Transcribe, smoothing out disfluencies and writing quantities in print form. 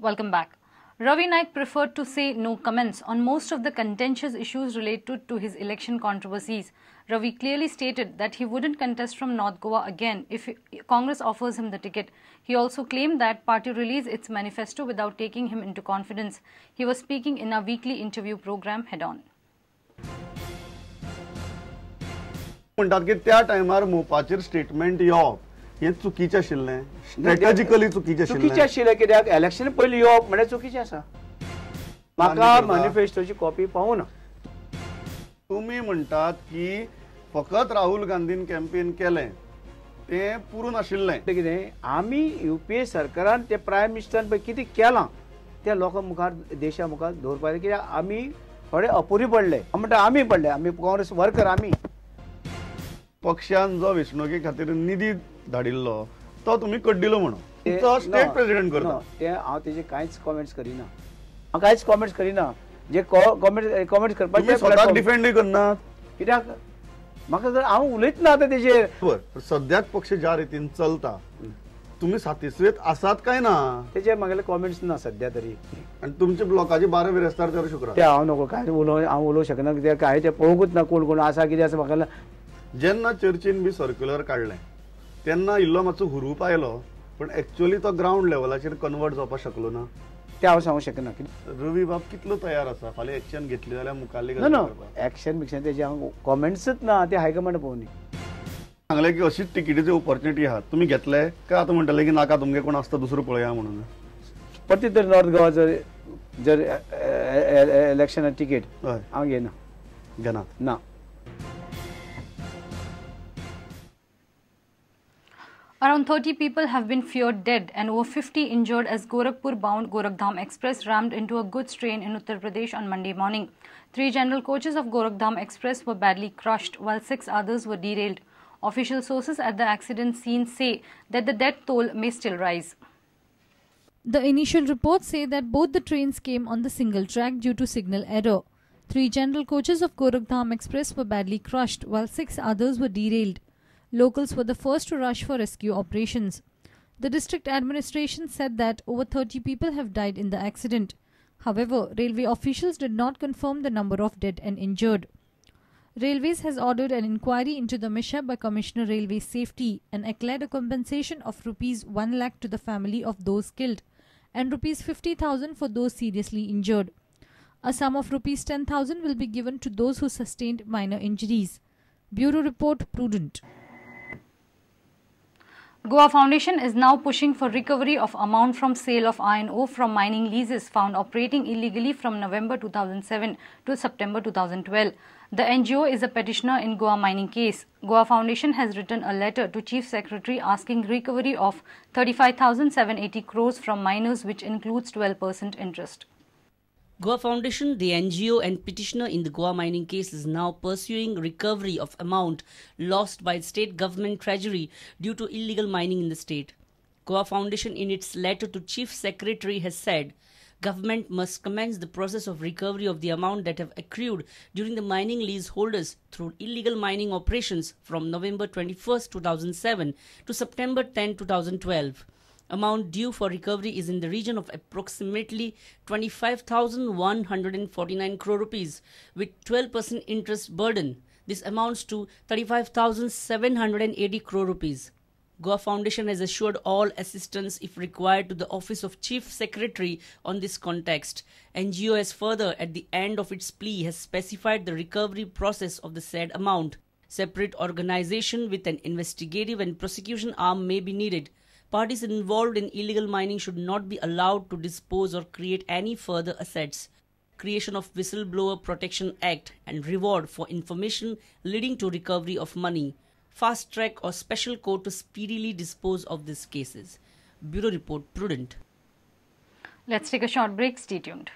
Welcome back. Ravi Naik preferred to say no comments on most of the contentious issues related to his election controversies. Ravi clearly stated that he wouldn't contest from North Goa again if Congress offers him the ticket. He also claimed that party released its manifesto without taking him into confidence. He was speaking in a weekly interview program Head On. म्हणतात की त्या timer मोपाचेर statement येवप हे चुकीचें आशिल्लें, strategically चुकीचें आशिल्लें कित्याक election पयलीं येवप म्हणजे चुकीचें आसा. म्हाका मॅनिफेस्टोची कॉपी पावूना. तुम्ही म्हणटात की फकत राहुल गांधीन कॅम्पेन केलें तें पुरून आशिल्लें. कितें आमी UPA सरकारान ते प्रायम मिनिस्टरान पळय कितें केलां त्या लोकां मुखार देशा मुखार दवरपाक, कित्याक आमी थोडे अपुरी पडले. म्हणटा आमी पडले, आमी काँग्रेस वर्कर. आमी पक्षान जो वेंचणुके खातीर निधी धाडिल्लो तो तुम्ही कड्डिलो म्हणून तुमचो स्टेट प्रेसिडेंट करता. ते हांव तेजे कांयच कॉमेंट्स करिना. हांव कांयच कॉमेंट्स करिना. जे कॉमेंट्स करपाचे स्वताक डिफेंडूय करनात. कित्याक म्हाका हांव उलयत ना आतां तेजेर. सद्याक पक्ष ज्या रितीन चलता तुम्ही सातिस्वेत आसात काय ना तेजे म्हागेले कॉमेंट्स ना सध्या तरी. आनी तुमचे ब्लॉकाचे 12 बिरेस्तार तर शुक्रार ते हांव नको कांय हांव उलोवंक शकना. कित्याक कांय ते पळोवंकूच ना कोण कोण आसा कितें आसा. म्हाका जेन्ना चर्चीन बी सर्क्युलर काडलें तेन्ना इल्लो मातसो हुरूप आयलो, पण एक्चुअली तो ग्राउंड लेवलाचेर कन्वर्ट जावपाक शकलो ना. ते हांव सांगूंक शकना. रवी बाब कितलो तयार आसा फाल्यां एक्शन घेतली जाल्यार मुखाल्ली एक्शन बिक्शन तेजे हांव कॉमेंट्सच ना. ते हायकमांड पळोवनी सांगलें की अशीच टिकेटीची ऑपॉर्च्युनिटी आहा, तुमी घेतले काय आतां म्हणटले की नाका तुमगे कोण आसता दुसरो पळया म्हणून. परती तर नॉर्थ गोवा जर इलेक्शनाक टिकेट हांव घेना ना. Around 30 people have been feared dead and over 50 injured as Gorakhpur-bound Gorakhdham Express rammed into a goods train in Uttar Pradesh on Monday morning. 3 general coaches of Gorakhdham Express were badly crushed, while 6 others were derailed. Official sources at the accident scene say that the death toll may still rise. The initial reports say that both the trains came on the single track due to signal error. 3 general coaches of Gorakhdham Express were badly crushed, while 6 others were derailed. Locals were the first to rush for rescue operations. The district administration said that over 30 people have died in the accident. However, railway officials did not confirm the number of dead and injured. Railways has ordered an inquiry into the mishap by Commissioner Railway Safety and declared a compensation of Rs 1 lakh to the family of those killed and Rs 50,000 for those seriously injured. A sum of Rs 10,000 will be given to those who sustained minor injuries. Bureau Report, Prudent. Goa Foundation is now pushing for recovery of amount from sale of iron ore from mining leases found operating illegally from November 2007 to September 2012. The NGO is a petitioner in Goa mining case. Goa Foundation has written a letter to Chief Secretary asking recovery of 35,780 crores from miners, which includes 12% interest. Goa Foundation, the NGO and petitioner in the Goa mining case, is now pursuing recovery of amount lost by state government treasury due to illegal mining in the state. Goa Foundation in its letter to Chief Secretary has said government must commence the process of recovery of the amount that have accrued during the mining leaseholders through illegal mining operations from November 21st, 2007 to September 10, 2012. Amount due for recovery is in the region of approximately 25,149 crore rupees with 12% interest burden. This amounts to 35,780 crore rupees. Goa Foundation has assured all assistance if required to the Office of Chief Secretary on this context. NGO has further, at the end of its plea, has specified the recovery process of the said amount. Separate organization with an investigative and prosecution arm may be needed. Parties involved in illegal mining should not be allowed to dispose or create any further assets. Creation of Whistleblower Protection Act and reward for information leading to recovery of money. Fast track or special court to speedily dispose of these cases. Bureau Report, Prudent. Let's take a short break. Stay tuned.